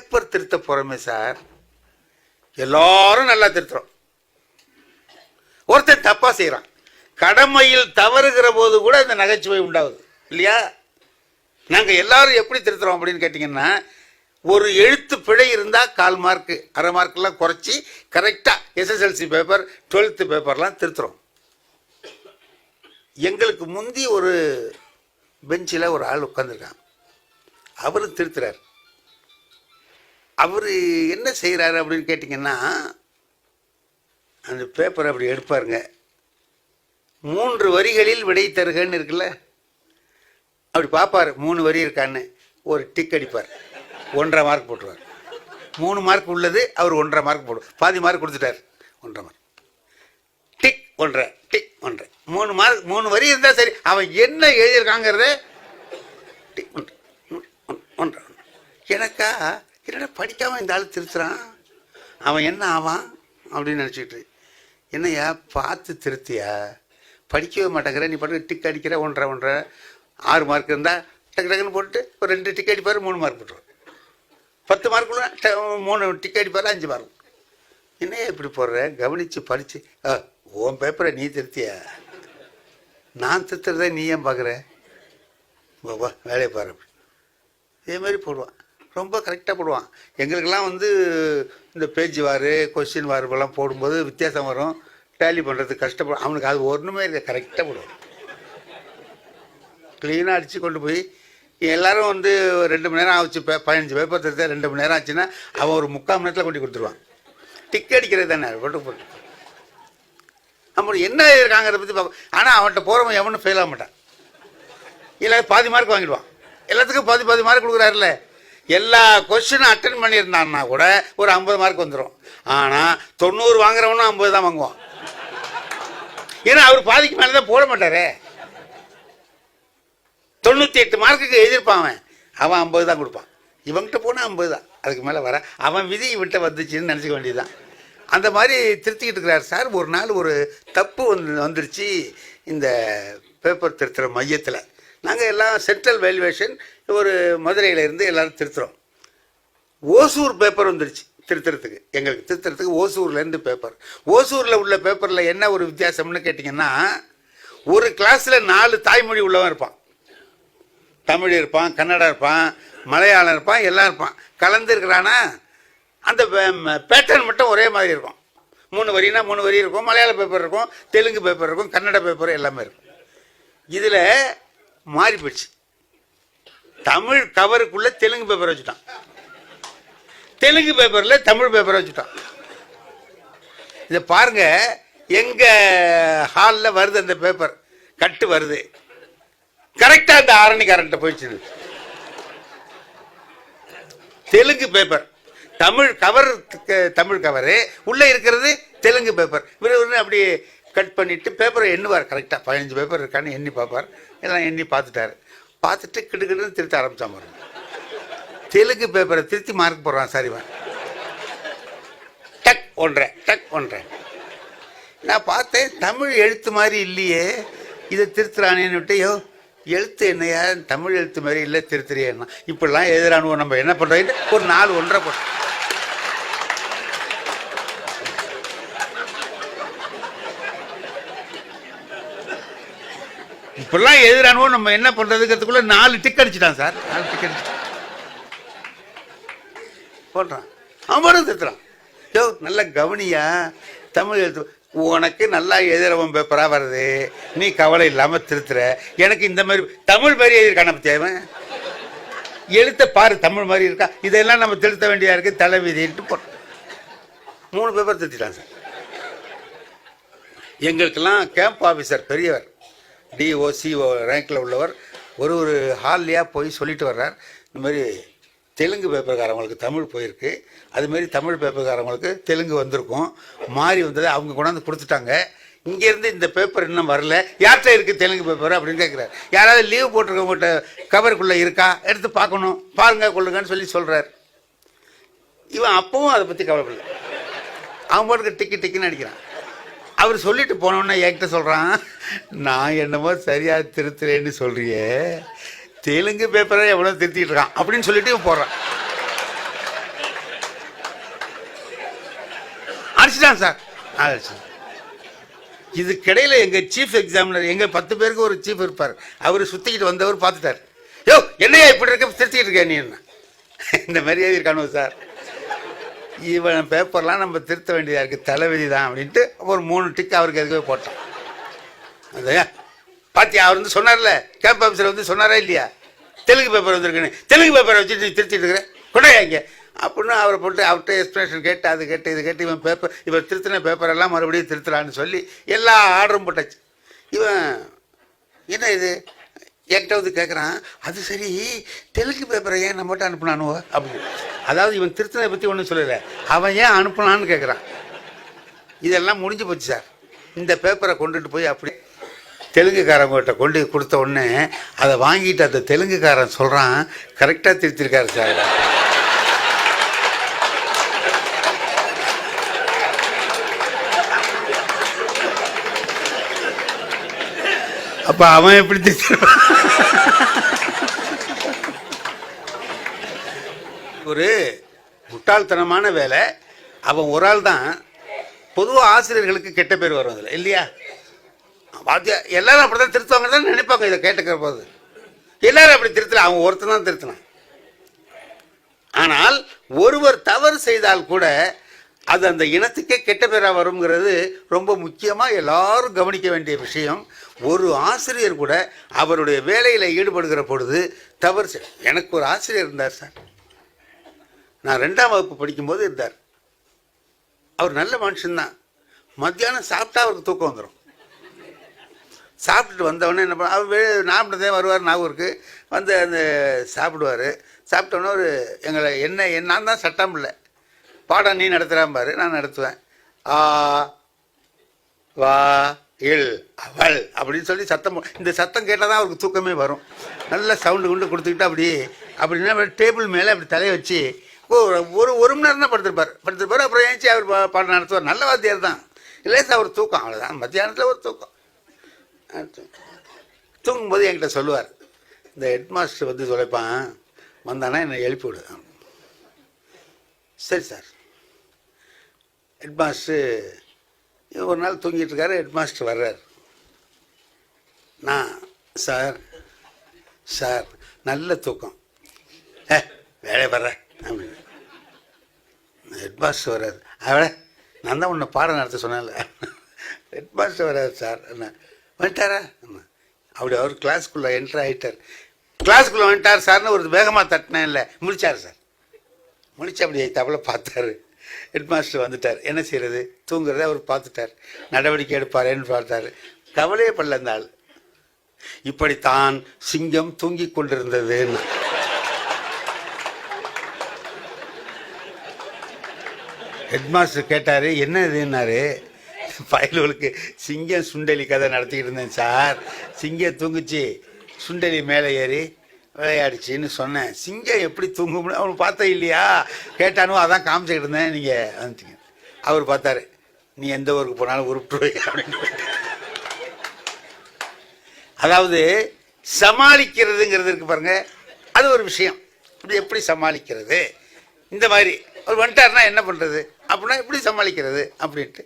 Paper திருத்த போகிறோமே sir, எல்லாரும் நல்லா திருத்துறோம். ஒருத்தன் தப்பாக செய்கிறான், கடமையில் தவறுகிற போது கூட இந்த நகைச்சுவை உண்டாகுது இல்லையா? நாங்கள் எல்லாரும் எப்படி திருத்துறோம் அப்படின்னு கேட்டிங்கன்னா, ஒரு எழுத்து பிழை இருந்தால் 1/4 மார்க்கு 1/2 மார்க்கெல்லாம் குறைச்சி கரெக்டாக எஸ்எஸ்எல்சி பேப்பர் 12th பேப்பர்லாம் திருத்துறோம். எங்களுக்கு முந்தி ஒரு பெஞ்சில் ஒரு ஆள் உட்காந்துருக்காங்க, அவரு திருத்துறார். அவர் என்ன செய்கிறாரு அப்படின்னு கேட்டிங்கன்னா, அந்த பேப்பரை அப்படி எடுப்பாருங்க, 3 வரிகளில் விடை தருகன்னு இருக்குல்ல, அப்படி பார்ப்பார் 3 வரி இருக்கான்னு, ஒரு டிக் அடிப்பார், 1.5 மார்க் போட்டுருவார். 3 மார்க் உள்ளது அவர் 1.5 மார்க் போடுவார், பாதி மார்க் கொடுத்துட்டார், 1.5 மார்க். டிக் 1.5 டிக் 1.5 3 மார்க், 3 வரி இருந்தால் சரி, அவன் என்ன எழுதியிருக்காங்கிறத டிக் 1.5. எனக்கா என்னடா படிக்காமல் இந்த ஆள் திருத்துறான், அவன் என்ன ஆவான் அப்படின்னு நினச்சிக்கிட்டு, என்னையா பார்த்து திருத்தியா, படிக்கவே மாட்டேங்கிற, நீ பாட்டு டிக் அடிக்கிற 1.5 6 மார்க் இருந்தால் டக்கு டக்குன்னு போட்டு ஒரு 2 டிக் அடிப்பார், 3 மார்க் போட்டுருவார். 10 மார்க்குள்ள 3 டிக் அடிப்பார், 5 மார்க். என்னையா இப்படி போடுற, கவனித்து படித்து, உன் பேப்பரை நீ திருத்தியா, நான் திருத்துறத நீ ஏன் பார்க்குற, வா வேலையை பாரு. இதே மாதிரி போடுவான், ரொம்ப கரெக்டாக போடுவான். எங்களுக்கெல்லாம் இந்த பேஜ் வார் கொஸ்டின் வார்வெல்லாம் போடும்போது வித்தியாசம் வரும், டேலி பண்ணுறதுக்கு கஷ்டப்படும். அவனுக்கு அது ஒன்றுமே இருக்க, கரெக்டாக போடுவான், க்ளீனாக அடித்து கொண்டு போய் எல்லோரும் 2 மணி நேரம் ஆச்சு, 15 பேப்பர் திருத்த 2 மணி நேரம் ஆச்சுன்னா அவன் ஒரு 3/4 மணி நேரத்தில் கொண்டு கொடுத்துருவான். டிக் அடிக்கிறது தானே, போட்டு அவன் என்ன இருக்காங்கிறத பற்றி பார்ப்போம். ஆனால் அவன்கிட்ட போகிறவன் எவனும் ஃபெயில் ஆக மாட்டான், இல்லை பாதி மார்க் வாங்கிடுவான். எல்லாத்துக்கும் பாதி மார்க் கொடுக்குறாருல்ல, எல்லா கொஸ்டினும் அட்டன் பண்ணியிருந்தான்னா கூட ஒரு 50 மார்க் வந்துடும். ஆனால் 90 வாங்குறவனும் 50 தான் வாங்குவான். ஏன்னா அவர் பாதிக்கு மேலே தான் போட மாட்டாரே. 98 மார்க்குக்கு எழுதியிருப்பான் அவன் 50 தான் கொடுப்பான். இவன்கிட்ட போனால் 50 தான், அதுக்கு மேலே வர அவன் விதி இவன்கிட்ட வந்துச்சுன்னு நினச்சிக்க வேண்டியதுதான். அந்த மாதிரி திருத்திக்கிட்டு இருக்கிறார் சார். ஒரு நாள் ஒரு தப்பு வந்துருச்சு இந்த பேப்பர் திருத்துகிற மையத்தில். நாங்கள் எல்லாம் சென்ட்ரல் வேல்யூவேஷன் ஒரு மதுரையிலேருந்து எல்லோரும் திருத்துறோம். ஓசூர் பேப்பர் வந்துருச்சு திருத்துறதுக்கு, எங்களுக்கு திருத்துறதுக்கு ஓசூர்லேருந்து பேப்பர். ஓசூரில் உள்ள பேப்பரில் என்ன ஒரு வித்தியாசம்னு கேட்டிங்கன்னா, ஒரு கிளாஸில் 4 தாய்மொழி உள்ளவன் இருப்பான். தமிழ் இருப்பான், கன்னடம் இருப்பான், மலையாளம் இருப்பான், எல்லாம் இருப்பான். கலந்து இருக்கிறானா அந்த பேட்டர்ன் மட்டும் ஒரே மாதிரி இருக்கும். 3 வரினா 3 வரி இருக்கும், மலையாள பேப்பர் இருக்கும், தெலுங்கு பேப்பர் இருக்கும், கன்னட பேப்பர் எல்லாமே இருக்கும். இதில் மாறி போயிடுச்சு, தமிழ் கவருக்குள்ளே தெலுங்கு பேப்பர் வச்சுட்டான், தெலுங்கு பேப்பரில் தமிழ் பேப்பர் வச்சுட்டான். இதை பாருங்க, எங்கள் ஹாலில் வருது அந்த பேப்பர், கட்டு வருது, கரெக்டாக அந்த ஆரணிக்காரன்ட்ட போயிடுச்சு. Telugu paper, Tamil cover, Tamil cover உள்ளே இருக்கிறது தெலுங்கு பேப்பர். இவர் அப்படி கட் பண்ணிவிட்டு பேப்பரை எண்ணுவார், கரெக்டாக 15 பேப்பர் இருக்கான்னு எண்ணி பார்ப்பார். எல்லாம் எண்ணி பார்த்துட்டாரு, பார்த்துட்டு கிடுக்கிடுன்னு திருத்த ஆரம்பித்தான் பாருங்க. தெலுங்கு பேப்பரை திருத்தி மார்க் போடுறான் சார் இவன். டக் 1.5 டக் 1.5. நான் பார்த்தேன், தமிழ் எழுத்து மாதிரி இல்லையே, இதை திருத்துறானேன்னு விட்டு, எழுத்து என்னையா தமிழ் எழுத்து மாதிரி இல்லை, திருத்துறியன்னா இப்படிலாம் எழுதுறானுவோம், நம்ம என்ன பண்ணுறோம், ஒரு 4 1.5 போட்டோம். இப்படிலாம் எழுதுறானுவோம், நம்ம என்ன பண்ணுறதுக்கிறதுக்குள்ள 4 டிக் அடிச்சுட்டான் சார். 4 டிக் அடிச்சு போடுறான், அவன் போட திருத்துறான். நல்ல கவனியா, தமிழ் எழுத்து உனக்கு நல்லா எழுதுறவன் பேப்பராக வருது, நீ கவலை இல்லாமல் திருத்துற. எனக்கு இந்த மாதிரி தமிழ் மாதிரி எழுதியிருக்கான தேவன், எழுத்த பாரு தமிழ் மாதிரி இருக்கா, இதெல்லாம் நம்ம திருத்த வேண்டியதாக இருக்குது, தலைவிதிட்டு போட்டோம். 3 பேப்பர் திருத்திட்டான் சார். எங்களுக்கெல்லாம் கேம்ப் ஆஃபீஸர் பெரியவர், டிஓ சிஓ ரேங்கில் உள்ளவர், ஒரு ஹால்லையாக போய் சொல்லிட்டு வர்றார், இந்த மாதிரி தெலுங்கு பேப்பர்காரவங்களுக்கு தமிழ் போயிருக்கு, அதுமாரி தமிழ் பேப்பர்காரவங்களுக்கு தெலுங்கு வந்திருக்கும், மாறி வந்தது அவங்க கொண்டாந்து கொடுத்துட்டாங்க, இங்கேருந்து இந்த பேப்பர் இன்னும் வரல, யார்கிட்ட இருக்குது தெலுங்கு பேப்பர் அப்படின்னு கேட்குறாரு. யாராவது லீவ் போட்டிருக்கவங்ககிட்ட கவருக்குள்ளே இருக்கா, எடுத்து பார்க்கணும், பாருங்க கொள்ளுங்கன்னு சொல்கிறார். இவன் அப்பவும் அதை பற்றி கவலைப்படல, அவன் போட்டுக்கு டிக்குன்னு அடிக்கிறான். அவர் சொல்லிட்டு போனோன்னா என்கிட்ட சொல்கிறான், நான் என்னமோ சரியாக திருத்துறேன்னு சொல்கிறியே, தெலுங்கு பேப்பரை எவ்வளோ திருத்திட்டு இருக்கான் அப்படின்னு சொல்லிட்டு போடுறான். அடிச்சிட்டான் சார். இதுக்கிடையில் எங்கள் சீஃப் எக்ஸாமினர், எங்கள் 10 பேருக்கு ஒரு சீஃப் இருப்பார், அவர் சுற்றிக்கிட்டு வந்தவர் பார்த்துட்டார். யோ என்னையா இப்படி இருக்க திருத்திக்கிட்டு இருக்கேன் நீ? என்ன இந்த மாதிரியே இருக்கானோ சார், இவன் பேப்பர்லாம் நம்ம திருத்த வேண்டியதாக இருக்குது, தலைவிதி தான் அப்படின்ட்டு ஒரு 3 டிக் அவருக்கு எதுக்கவே போட்டான். அதையா பாத்தியா, அவர் வந்து சொன்னார்ல, கேம்ப் ஆஃபீஸர் வந்து சொன்னாரா இல்லையா, தெலுங்கு பேப்பர் வந்துருக்குன்னு, தெலுங்கு பேப்பரை வச்சுட்டு நீ திருத்திட்டு இருக்கிறேன் கொண்டாயா இங்கே அப்படின்னு அவரை போட்டு அவர்கிட்ட எக்ஸ்பிளேஷன் கேட்டு அது கேட்டு இது கேட்டு இவன் பேப்பர், இவர் திருத்தின பேப்பரெல்லாம் மறுபடியும் திருத்தலான்னு சொல்லி எல்லா ஆர்டரும் போட்டாச்சு. இவன் என்ன இது என்கிட்ட வந்து கேட்குறான், அது சரி தெலுங்கு பேப்பரை ஏன் நம்மகிட்ட அனுப்புனானுவோ அப்படி. அதாவது இவன் திருத்தனை பற்றி ஒன்றும் சொல்லலை, அவன் ஏன் அனுப்புனான்னு கேட்குறான். இதெல்லாம் முடிஞ்சு போச்சு சார். இந்த பேப்பரை கொண்டுட்டு போய் அப்படி தெலுங்குக்காரங்கிட்ட கொண்டு கொடுத்த உடனே அதை வாங்கிட்டு அந்த தெலுங்குக்காரன் சொல்கிறான், கரெக்டாக திருத்திருக்காரு சார். அப்போ அவன் எப்படி திருத்திருப்பான்? ஒரு முட்டாள்தனமான வேலை. அவன் ஒரு ஆள் தான். பொதுவாக ஆசிரியர்களுக்கு கெட்ட பேர் வரும் அதில் இல்லையா? எல்லாரும் அப்படி தான் திருத்துவாங்க தான் நினைப்பாங்க. இதை கேட்டுக்கிற போது எல்லாரும் அப்படி திருத்தல, அவன் ஒருத்தன் தான் திருத்தினான். ஆனால் ஒருவர் தவறு செய்தால் கூட அது அந்த இனத்துக்கே கெட்ட பேராக வருங்கிறது ரொம்ப முக்கியமாக எல்லாரும் கவனிக்க வேண்டிய விஷயம். ஒரு ஆசிரியர் கூட அவருடைய வேலையில் ஈடுபடுகிற பொழுது தவறு எனக்கு ஒரு ஆசிரியர் இருந்தார் சார், நான் 2ஆம் வகுப்பு படிக்கும்போது இருந்தார். அவர் நல்ல மனுஷன்தான். மத்தியானம் சாப்பிட்டா அவருக்கு தூக்கம் வந்துடும். சாப்பிட்டுட்டு வந்தவொடனே என்ன பண்ண, அவர் நாற்பதே வருவார், நாகூருக்கு வந்து அந்த சாப்பிடுவார். சாப்பிட்டோன்னே ஒரு எங்களை நான் தான் சட்டம் இல்லை, பாடம் நீ நடத்துகிறாம்பாரு, நான் நடத்துவேன். ஆ வா இல் அவள் அப்படின்னு சொல்லி சத்தம். இந்த சத்தம் கேட்டால் தான் அவருக்கு தூக்கமே வரும். நல்ல சவுண்டு கொண்டு கொடுத்துக்கிட்டு அப்படின்னா டேபிள் மேலே அப்படி தலையை வச்சு ஒரு மணி நேரம் தான் படுத்திருப்பார். அப்புறம் ஏஞ்சி அவர் பாடம் நடத்துவார். நல்ல வாத்தியார் தான். இல்லை சார் அவர் தூக்கம், அவ்வளோதான். மத்தியானத்தில் ஒரு தூக்கம். தூங்கும்போது என்கிட்ட சொல்லுவார், இந்த ஹெட் மாஸ்டர் வந்து தொலைப்பான், வந்தானா என்னை எழுப்பி விடு. சரி சார். ஹெட் மாஸ்டர் ஒரு நாள் தூங்கிட்டு இருக்காரு. ஹெட் மாஸ்டர் வர்றார். நான் சார் நல்ல தூக்கம், வேலையை வர்றேன் அப்படின்னு. ஹெட் மாஸ்டர் வர்றாரு. அவள நான் தான் உன்னை பாடம் நடத்த சொன்னேன்ல. ஹெட் மாஸ்டர் வர்றாரு சார். என்ன வந்துட்டாரா? அப்படி அவர் கிளாஸ்க்குள்ளே என்ட்ரு ஆகிட்டார். கிளாஸ்க்குள்ளே வந்துட்டார் சார்னு ஒரு வேகமாக தட்டினேன். இல்லை முழிச்சார் சார். முழிச்சு அப்படி தவளை பார்த்தாரு. ஹெட் மாஸ்டர் வந்துட்டார். என்ன செய்கிறது, தூங்குறத அவர் பார்த்துட்டார். நடவடிக்கை எடுப்பாரேன்னு பார்த்தாரு. கவலையே படல அந்த ஆள். இப்படித்தான் சிங்கம் தூங்கி கொண்டிருந்ததுன்னு. ஹெட் மாஸ்டர் கேட்டார், என்ன இதுன்னாரு. பயலுகளுக்கு சிங்கம் சுண்டலி கதை நடத்திக்கிட்டு இருந்தேன் சார். சிங்கம் தூங்குச்சு, சுண்டலி மேலே ஏறி விளையாடிச்சின்னு சொன்னேன். சிங்கம் எப்படி தூங்கும் அவனு பார்த்தா இல்லையா, கேட்டானோ அதான் காமிச்சிக்கிட்டு இருந்தேன். நீங்கள் வந்துட்டீங்க. அவர் பார்த்தாரு, நீ எந்த ஊருக்கு போனாலும் உருப்பிட்டு அப்படின்னு. அதாவது சமாளிக்கிறதுங்கிறது இருக்கு பாருங்க, அது ஒரு விஷயம். இப்படி எப்படி சமாளிக்கிறது, இந்த மாதிரி அவர் வந்துட்டார்னா என்ன பண்ணுறது அப்படின்னா எப்படி சமாளிக்கிறது அப்படின்ட்டு.